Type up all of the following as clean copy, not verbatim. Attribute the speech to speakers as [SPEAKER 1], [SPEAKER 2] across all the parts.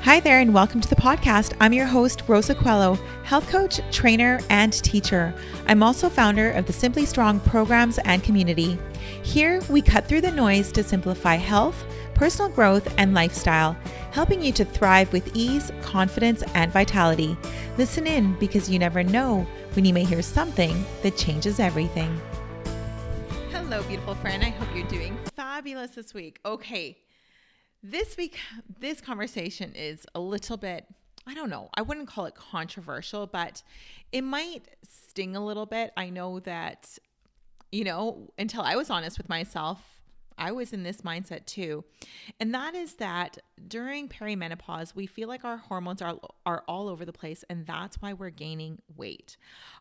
[SPEAKER 1] Hi there, and welcome to the podcast. I'm your host, Rosa, health coach, trainer, and teacher. I'm also founder of the Simply Strong programs and community. Here, we cut through the noise to simplify health, personal growth, and lifestyle, helping you to thrive with ease, confidence, and vitality. Listen in because you never know when you may hear something that changes everything. Hello, beautiful friend. I hope you're doing fabulous this week. Okay. This week, this conversation is a little bit, I don't know, I wouldn't call it controversial, but it might sting a little bit. I know that, until I was honest with myself, I was in this mindset too. And that is that during perimenopause, we feel like our hormones are all over the place, and that's why we're gaining weight.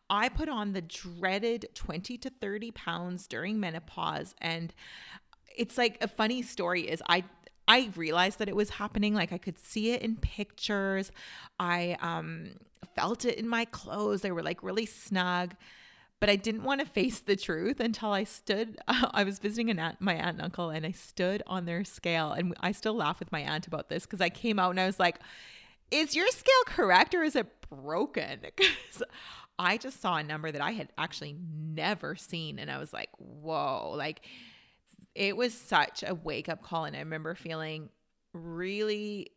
[SPEAKER 1] I put on the dreaded 20 to 30 pounds during menopause, and it's like a funny story is I realized that it was happening. Like I could see it in pictures. I felt it in my clothes. They were like really snug, but I didn't want to face the truth until I stood. I was visiting my aunt and uncle, and I stood on their scale. And I still laugh with my aunt about this because I came out and I was like, is your scale correct or is it broken? Because I just saw a number that I had actually never seen. And I was like, whoa, like, it was such a wake-up call, and I remember feeling really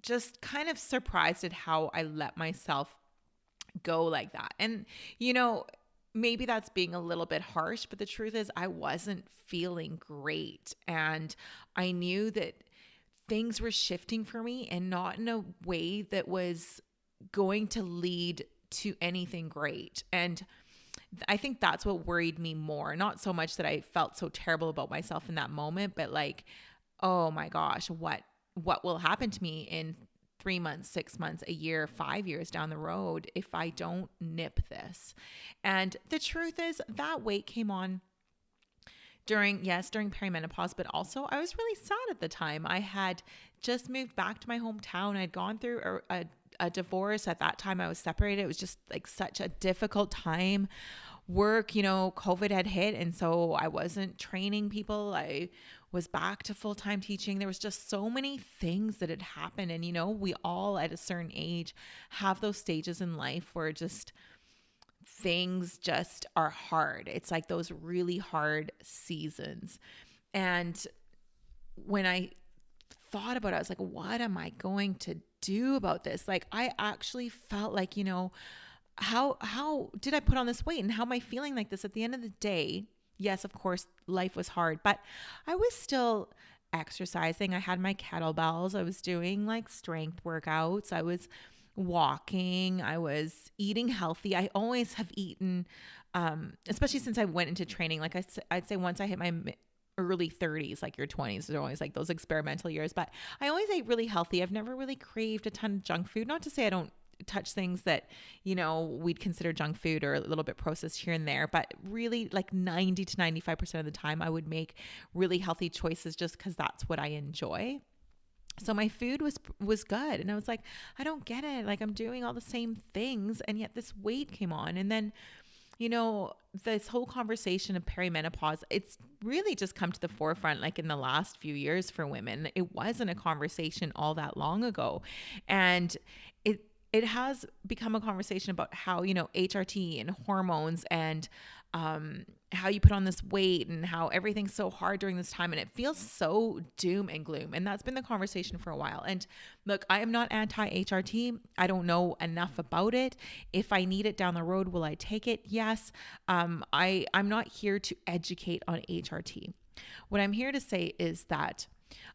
[SPEAKER 1] just kind of surprised at how I let myself go like that. And, maybe that's being a little bit harsh, but the truth is I wasn't feeling great, and I knew that things were shifting for me and not in a way that was going to lead to anything great. And I think that's what worried me more. Not so much that I felt so terrible about myself in that moment, but like, oh my gosh, what will happen to me in 3 months, 6 months, a year, 5 years down the road if I don't nip this? And the truth is that weight came on during perimenopause, but also I was really sad at the time. I had just moved back to my hometown. I'd gone through a divorce. At that time I was separated. It was just like such a difficult time. Work, COVID had hit, and so I wasn't training people. I was back to full-time teaching. There was just so many things that had happened. And, we all at a certain age have those stages in life where just things just are hard. It's like those really hard seasons. And when I thought about it, I was like, what am I going to do about this? Like, I actually felt like, how did I put on this weight, and how am I feeling like this? At the end of the day, yes, of course, life was hard, but I was still exercising. I had my kettlebells. I was doing like strength workouts. I was walking. I was eating healthy. I always have eaten, especially since I went into training. Like I'd say once I hit my early 30s, like your 20s are always like those experimental years, but I always ate really healthy. I've never really craved a ton of junk food. Not to say I don't touch things that, we'd consider junk food or a little bit processed here and there, but really like 90 to 95% of the time I would make really healthy choices just because that's what I enjoy. So my food was good. And I was like, I don't get it. Like I'm doing all the same things, and yet this weight came on. And then, this whole conversation of perimenopause, it's really just come to the forefront like in the last few years for women. It wasn't a conversation all that long ago. And it has become a conversation about how, HRT and hormones and how you put on this weight and how everything's so hard during this time. And it feels so doom and gloom. And that's been the conversation for a while. And look, I am not anti-HRT. I don't know enough about it. If I need it down the road, will I take it? Yes. I'm not here to educate on HRT. What I'm here to say is that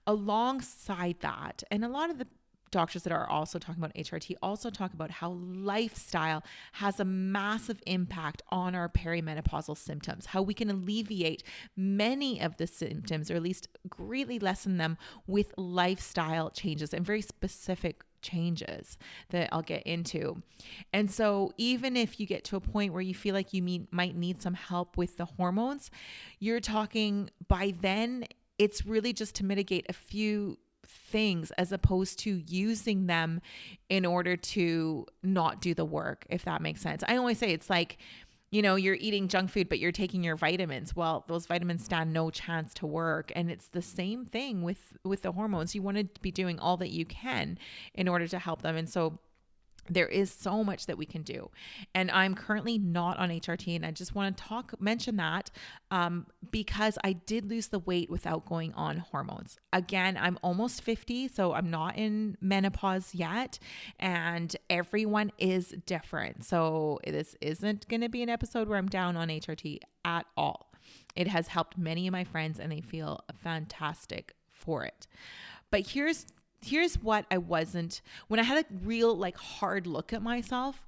[SPEAKER 1] alongside that, and a lot of the doctors that are also talking about HRT also talk about how lifestyle has a massive impact on our perimenopausal symptoms, how we can alleviate many of the symptoms, or at least greatly lessen them with lifestyle changes and very specific changes that I'll get into. And so even if you get to a point where you feel like you might need some help with the hormones, you're talking by then, it's really just to mitigate a few things as opposed to using them in order to not do the work, if that makes sense. I always say it's like you're eating junk food, but you're taking your vitamins. Well, those vitamins stand no chance to work. And it's the same thing with the hormones. You want to be doing all that you can in order to help them. And so there is so much that we can do. And I'm currently not on HRT. And I just want to mention that because I did lose the weight without going on hormones. Again, I'm almost 50, so I'm not in menopause yet. And everyone is different. So this isn't going to be an episode where I'm down on HRT at all. It has helped many of my friends and they feel fantastic for it. But here's what I wasn't, when I had a real hard look at myself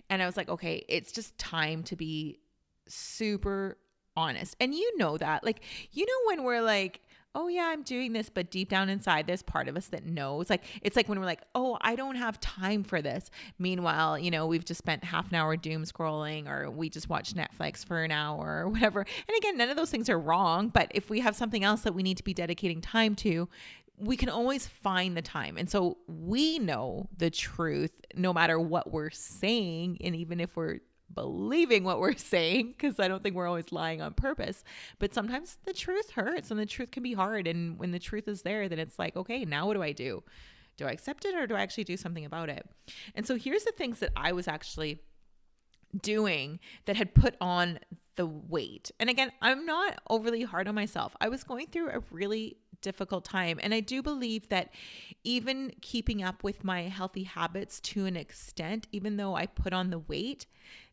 [SPEAKER 1] and I was like, okay, it's just time to be super honest. And that, when we're like, oh yeah, I'm doing this, but deep down inside, there's part of us that knows. It's like when we're like, oh, I don't have time for this. Meanwhile, we've just spent half an hour doom scrolling, or we just watched Netflix for an hour or whatever. And again, none of those things are wrong, but if we have something else that we need to be dedicating time to, we can always find the time. And so we know the truth no matter what we're saying. And even if we're believing what we're saying, because I don't think we're always lying on purpose, but sometimes the truth hurts and the truth can be hard. And when the truth is there, then it's like, okay, now what do I do? Do I accept it or do I actually do something about it? And so here's the things that I was actually doing that had put on the weight. And again, I'm not overly hard on myself. I was going through a really difficult time. And I do believe that even keeping up with my healthy habits to an extent, even though I put on the weight,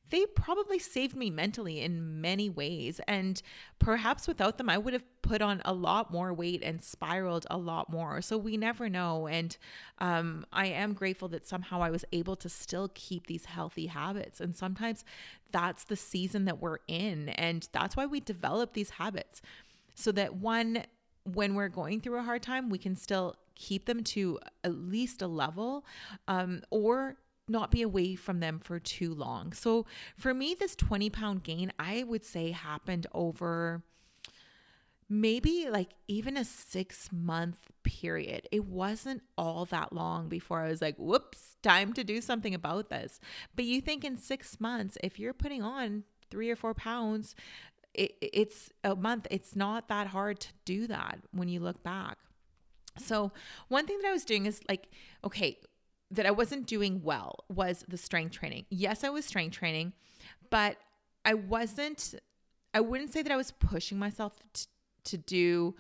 [SPEAKER 1] they probably saved me mentally in many ways. And perhaps without them, I would have put on a lot more weight and spiraled a lot more. So we never know. And I am grateful that somehow I was able to still keep these healthy habits. And sometimes that's the season that we're in. And that's why we develop these habits, so that when we're going through a hard time, we can still keep them to at least a level, or not be away from them for too long. So for me, this 20-pound gain, I would say happened over maybe even a 6-month period. It wasn't all that long before I was like, whoops, time to do something about this. But you think in 6 months, if you're putting on 3 or 4 pounds, it's a month. It's not that hard to do that when you look back. So one thing that I was doing is that I wasn't doing well was the strength training. Yes, I was strength training, but I wouldn't say that I was pushing myself to do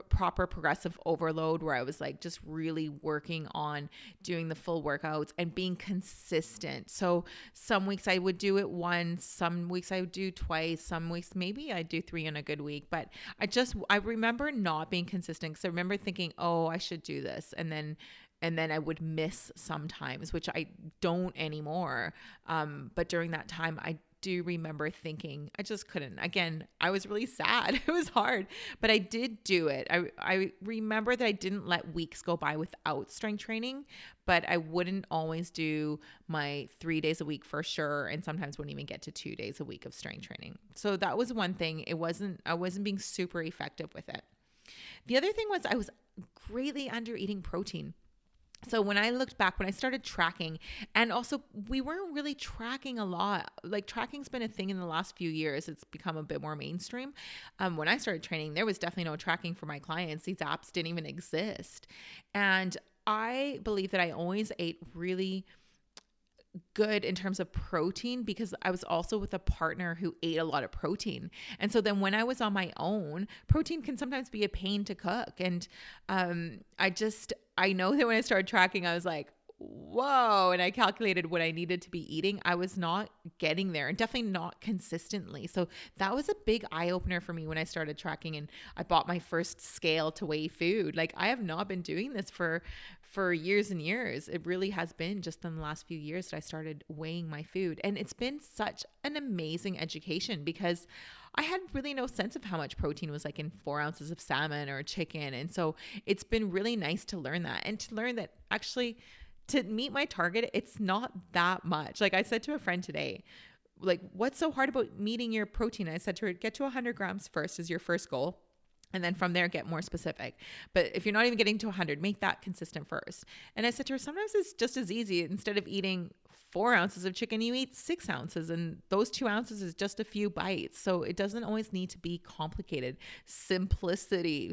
[SPEAKER 1] proper progressive overload, where I was just really working on doing the full workouts and being consistent. So some weeks I would do it once, some weeks I would do twice, some weeks maybe I'd do 3 in a good week. But I remember not being consistent, because I remember thinking, oh, I should do this. And then I would miss sometimes, which I don't anymore. But during that time, I do remember thinking I just couldn't. Again, I was really sad. It was hard, but I did do it. I remember that I didn't let weeks go by without strength training, but I wouldn't always do my 3 days a week for sure. And sometimes wouldn't even get to 2 days a week of strength training. So that was one thing. I wasn't being super effective with it. The other thing was I was greatly under eating protein. So when I looked back, when I started tracking, and also we weren't really tracking a lot. Tracking's been a thing in the last few years. It's become a bit more mainstream. When I started training, there was definitely no tracking for my clients. These apps didn't even exist. And I believe that I always ate really good in terms of protein, because I was also with a partner who ate a lot of protein. And so then when I was on my own, protein can sometimes be a pain to cook. And I know that when I started tracking, I was like, whoa. And I calculated what I needed to be eating. I was not getting there, and definitely not consistently. So that was a big eye opener for me when I started tracking, and I bought my first scale to weigh food. I have not been doing this for years and years. It really has been just in the last few years that I started weighing my food. And it's been such an amazing education, because I had really no sense of how much protein was in 4 ounces of salmon or chicken. And so it's been really nice to learn that, and to learn that actually to meet my target, it's not that much. I said to a friend today, what's so hard about meeting your protein? I said to her, get to 100 grams first is your first goal. And then from there, get more specific. But if you're not even getting to 100, make that consistent first. And I said to her, sometimes it's just as easy. Instead of eating 4 ounces of chicken, you eat 6 ounces, and those 2 ounces is just a few bites. So it doesn't always need to be complicated. Simplicity.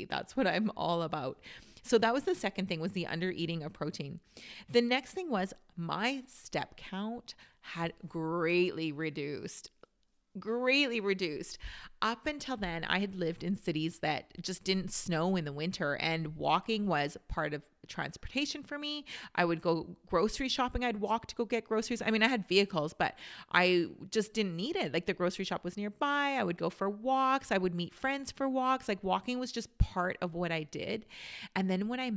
[SPEAKER 1] That's what I'm all about. So that was the second thing, was the under eating of protein. The next thing was my step count had greatly reduced. Up until then, I had lived in cities that just didn't snow in the winter, and walking was part of transportation for me. I would go grocery shopping. I'd walk to go get groceries. I mean, I had vehicles, but I just didn't need it. Like, the grocery shop was nearby. I would go for walks. I would meet friends for walks. Like, walking was just part of what I did. And then when I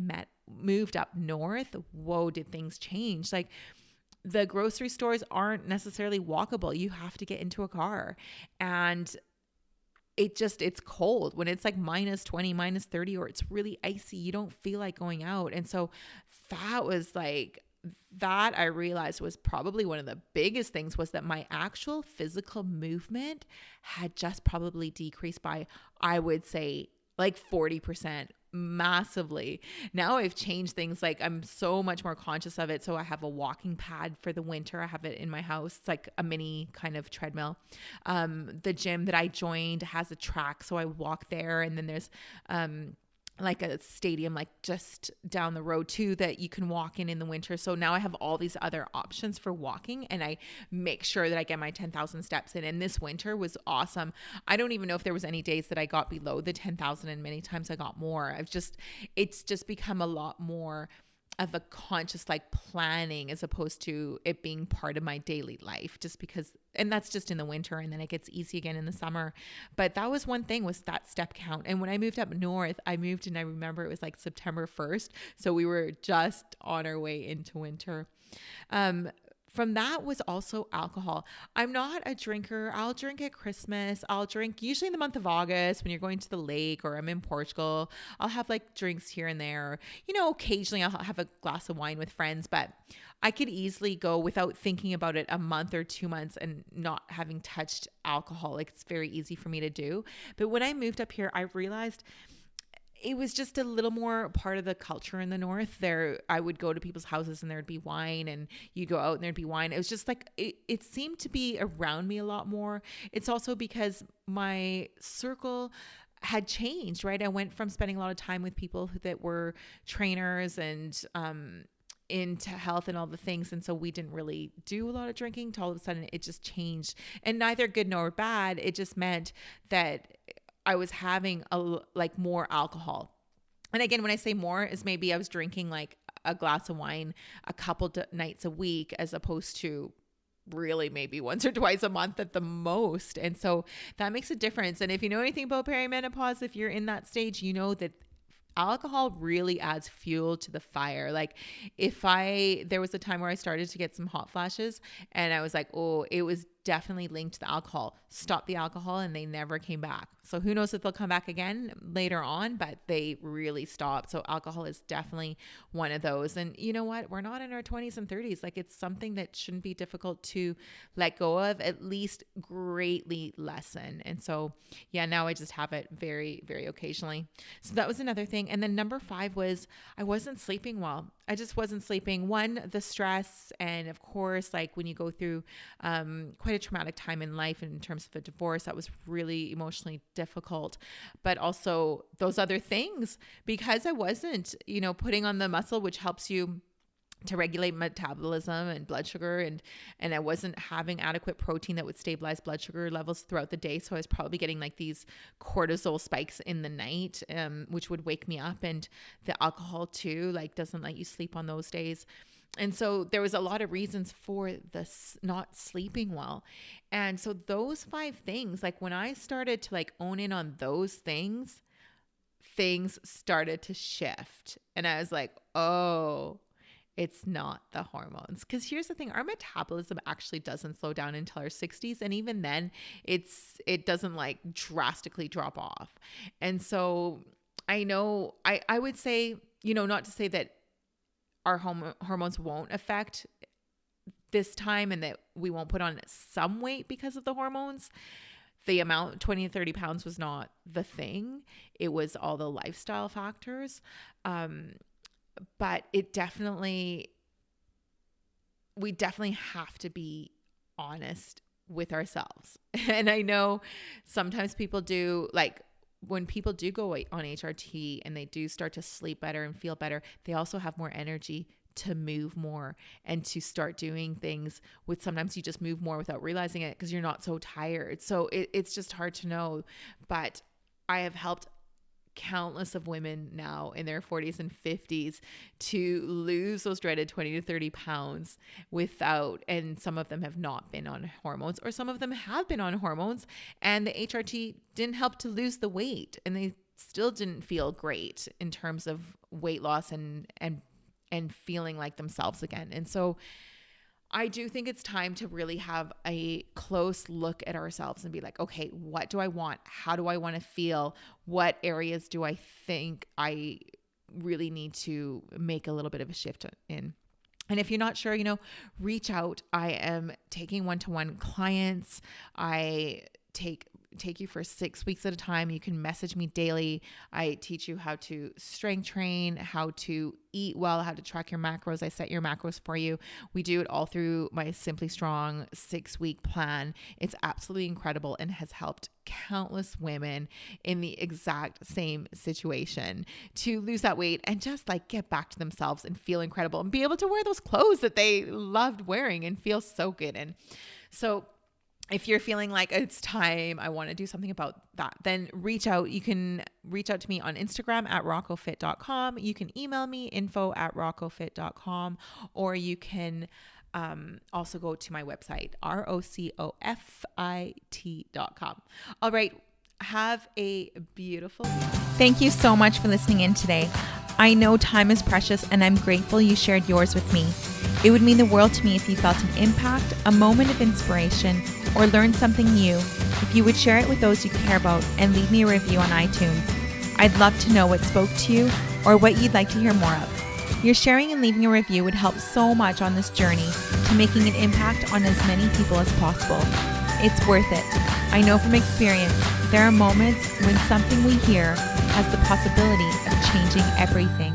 [SPEAKER 1] moved up north, whoa, did things change. Like, the grocery stores aren't necessarily walkable. You have to get into a car, and it's cold when it's like minus 20, minus 30, or it's really icy. You don't feel like going out. And so that I realized was probably one of the biggest things, was that my actual physical movement had just probably decreased by, I would say, like 40%. Massively. Now I've changed things. Like, I'm so much more conscious of it. So I have a walking pad for the winter. I have it in my house. It's like a mini kind of treadmill. The gym that I joined has a track, so I walk there. And then there's like a stadium like just down the road too that you can walk in the winter. So now I have all these other options for walking, and I make sure that I get my 10,000 steps in. And this winter was awesome. I don't even know if there was any days that I got below the 10,000, and many times I got more. It's just become a lot more of a conscious like planning, as opposed to it being part of my daily life, just because, and that's just in the winter, and then it gets easy again in the summer. But that was one thing, was that step count. And when I moved up north, I remember it was like September 1st. So we were just on our way into winter. From that was also alcohol. I'm not a drinker. I'll drink at Christmas. I'll drink usually in the month of August when you're going to the lake, or I'm in Portugal. I'll have like drinks here and there. Occasionally I'll have a glass of wine with friends, but I could easily go without thinking about it a month or 2 months and not having touched alcohol. Like, it's very easy for me to do. But when I moved up here, I realized it was just a little more part of the culture in the north. There, I would go to people's houses and there'd be wine, and you go out and there'd be wine. It was just like, it seemed to be around me a lot more. It's also because my circle had changed, right? I went from spending a lot of time with people that were trainers and, into health and all the things. And so we didn't really do a lot of drinking, to all of a sudden it just changed, and neither good nor bad. It just meant that I was having more alcohol. And again, when I say more, is maybe I was drinking like a glass of wine a couple nights a week, as opposed to really maybe once or twice a month at the most. And so that makes a difference. And if you know anything about perimenopause, if you're in that stage, you know that alcohol really adds fuel to the fire. Like, there was a time where I started to get some hot flashes, and I was like, oh, it was definitely linked to the alcohol. Stop the alcohol, and they never came back. So who knows if they'll come back again later on, but they really stopped. So alcohol is definitely one of those. And you know what? We're not in our 20s and 30s. Like, it's something that shouldn't be difficult to let go of, at least greatly lessen. And so, yeah, now I just have it very, very occasionally. So that was another thing. And then number 5 was I wasn't sleeping well. I just wasn't sleeping. One, the stress. And of course, like when you go through quite a traumatic time in life in terms of a divorce, that was really emotionally difficult. But also those other things, because I wasn't, putting on the muscle, which helps you to regulate metabolism and blood sugar, and I wasn't having adequate protein that would stabilize blood sugar levels throughout the day. So I was probably getting like these cortisol spikes in the night, which would wake me up. And the alcohol too, like, doesn't let you sleep on those days. And so there was a lot of reasons for this not sleeping well. And so those 5 things, like when I started to like own in on those things started to shift. And I was like, oh, it's not the hormones. Because here's the thing, our metabolism actually doesn't slow down until our 60s. And even then it doesn't like drastically drop off. And so I know, I would say, not to say that our hormones won't affect this time and that we won't put on some weight because of the hormones. The amount, 20 to 30 pounds, was not the thing. It was all the lifestyle factors. But it definitely we definitely have to be honest with ourselves. And I know sometimes people do, like when people do go on HRT and they do start to sleep better and feel better, they also have more energy to move more and to start doing things with, sometimes you just move more without realizing it because you're not so tired. So it's just hard to know. But I have helped countless of women now in their 40s and 50s to lose those dreaded 20 to 30 pounds without, and some of them have not been on hormones, or some of them have been on hormones, and the HRT didn't help to lose the weight, and they still didn't feel great in terms of weight loss and feeling like themselves again. And so I do think it's time to really have a close look at ourselves and be like, okay, what do I want? How do I want to feel? What areas do I think I really need to make a little bit of a shift in? And if you're not sure, reach out. I am taking one-to-one clients. I take you for 6 weeks at a time. You can message me daily. I teach you how to strength train, how to eat well, how to track your macros. I set your macros for you. We do it all through my Simply Strong 6-week plan. It's absolutely incredible and has helped countless women in the exact same situation to lose that weight and just like get back to themselves and feel incredible and be able to wear those clothes that they loved wearing and feel so good. And so if you're feeling like it's time, I want to do something about that, then reach out. You can reach out to me on Instagram at roccofit.com. You can email me info@roccofit.com, or you can also go to my website, ROCOFIT.com. All right. Have a beautiful week. Thank you so much for listening in today. I know time is precious, and I'm grateful you shared yours with me. It would mean the world to me if you felt an impact, a moment of inspiration, or learned something new. If you would share it with those you care about and leave me a review on iTunes. I'd love to know what spoke to you or what you'd like to hear more of. Your sharing and leaving a review would help so much on this journey to making an impact on as many people as possible. It's worth it. I know from experience, there are moments when something we hear has the possibility of changing everything.